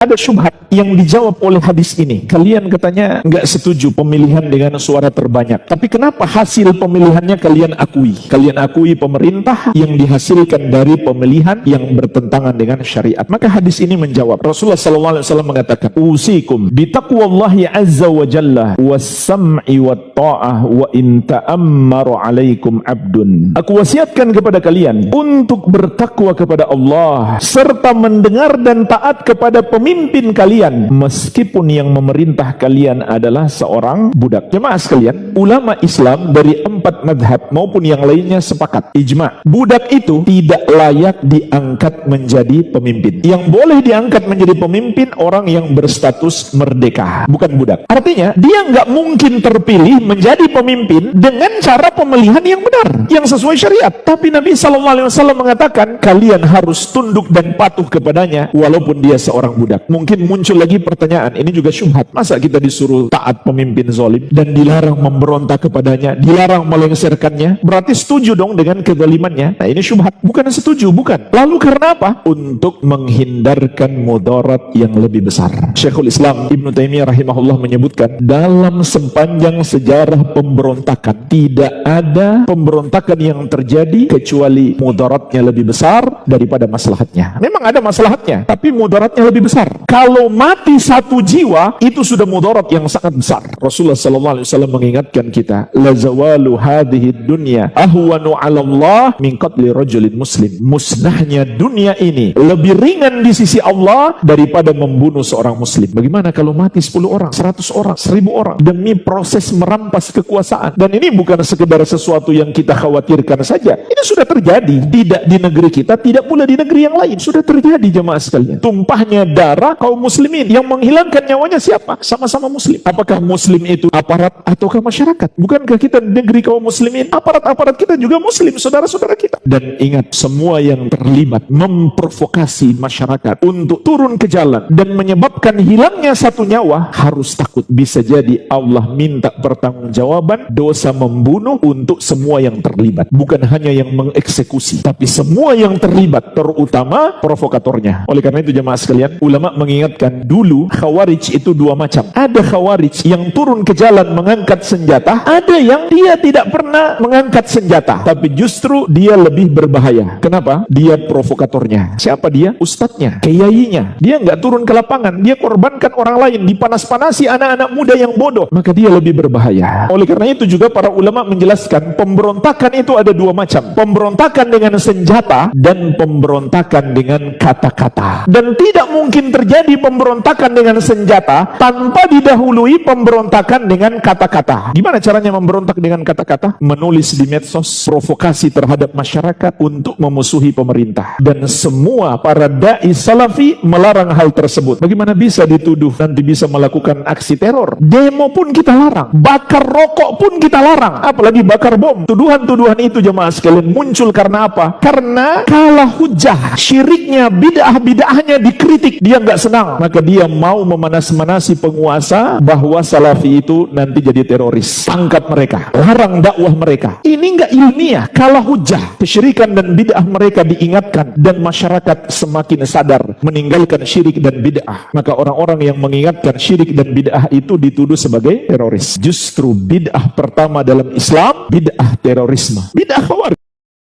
Ada syubhat yang dijawab oleh hadis ini. Kalian katanya nggak setuju pemilihan dengan suara terbanyak. Tapi kenapa hasil pemilihannya kalian akui? Kalian akui pemerintah yang dihasilkan dari pemilihan yang bertentangan dengan syariat. Maka hadis ini menjawab. Rasulullah SAW mengatakan, usikum bitaqwallahi azza wa jalla was-sam'i wat-ta'ah wa in ta'ammaru alaikum abdun. Aku wasiatkan kepada kalian untuk bertakwa kepada Allah serta mendengar dan taat kepada pemimpin kalian meskipun yang memerintah kalian adalah seorang budak. Jemaah sekalian, ulama Islam dari 4 madhab maupun yang lainnya sepakat, ijma, budak itu tidak layak diangkat menjadi pemimpin. Yang boleh diangkat menjadi pemimpin orang yang berstatus merdeka, bukan budak. Artinya dia nggak mungkin terpilih menjadi pemimpin dengan cara pemilihan yang benar, yang sesuai syariat. Tapi Nabi SAW mengatakan kalian harus tunduk dan patuh kepadanya walaupun dia seorang budak. Mungkin muncul lagi pertanyaan, ini juga syubhat. Masa kita disuruh taat pemimpin zalim dan dilarang memberontak kepadanya, dilarang melengsarkannya? Berarti setuju dong dengan kezalimannya. Nah, ini syubhat. Bukan setuju, bukan. Lalu karena apa? Untuk menghindarkan mudarat yang lebih besar. Syekhul Islam Ibnu Taimiyah rahimahullah menyebutkan, dalam sepanjang sejarah pemberontakan tidak ada pemberontakan yang terjadi kecuali mudaratnya lebih besar daripada maslahatnya. Memang ada maslahatnya, tapi mudaratnya lebih besar. Kalau mati satu jiwa itu sudah mudarat yang sangat besar. Rasulullah SAW mengingatkan kita, la zawalu hadhihi dunya ahwanu 'ala Allah min qatli rajulin muslim. Musnahnya dunia ini lebih ringan di sisi Allah daripada membunuh seorang muslim. Bagaimana kalau mati 10 orang, 100 orang, 1000 orang demi proses merampas kekuasaan? Dan ini bukan sekedar sesuatu yang kita khawatirkan saja. Ini sudah terjadi, tidak di negeri kita, tidak pula di negeri yang lain. Sudah terjadi, jemaah sekalian. Tumpahnya darah kaum muslimin, yang menghilangkan nyawanya siapa? Sama-sama muslim. Apakah muslim itu aparat ataukah masyarakat? Bukankah kita negeri kaum muslimin? Aparat-aparat kita juga muslim, saudara-saudara kita. Dan ingat, semua yang terlibat memprovokasi masyarakat untuk turun ke jalan dan menyebabkan hilangnya satu nyawa harus takut. Bisa jadi Allah minta pertanggungjawaban dosa membunuh untuk semua yang terlibat, bukan hanya yang mengeksekusi, tapi semua yang terlibat, terutama provokatornya. Oleh karena itu jemaah sekalian, ulama mengingatkan, dulu khawarij itu dua macam. Ada khawarij yang turun ke jalan mengangkat senjata, ada yang dia tidak pernah mengangkat senjata, tapi justru dia lebih berbahaya. Kenapa? Dia provokatornya. Siapa dia? Ustadznya, kiainya. Dia nggak turun ke lapangan, dia korbankan orang lain, dipanas-panasi anak-anak muda yang bodoh, maka dia lebih berbahaya. Oleh karena itu juga para ulama menjelaskan, pemberontakan itu ada dua macam. Pemberontakan dengan senjata dan pemberontakan dengan kata-kata. Dan tidak mungkin terjadi pemberontakan dengan senjata tanpa didahului pemberontakan dengan kata-kata. Gimana caranya memberontak dengan kata-kata? Menulis di medsos provokasi terhadap masyarakat untuk memusuhi pemerintah. Dan semua para dai salafi melarang hal tersebut. Bagaimana bisa dituduh nanti bisa melakukan aksi teror? Demo pun kita larang, bakar rokok pun kita larang, apalagi bakar bom. Tuduhan-tuduhan itu jemaah sekalian muncul karena apa? Karena kalah hujah, syiriknya, bid'ah-bid'ahnya dikritik, dia nggak senang, maka dia mau memanas-manasi penguasa bahwa salafi itu nanti jadi teroris. Tangkap mereka, larang dakwah mereka. Ini nggak ilmiah, kalah hujah. Kesyirikan dan bid'ah mereka diingatkan dan masyarakat semakin sadar meninggalkan syirik dan bid'ah. Maka orang-orang yang mengingatkan syirik dan bid'ah itu dituduh sebagai teroris. Justru bid'ah pertama dalam Islam, bid'ah terorisme, bid'ah khawarij.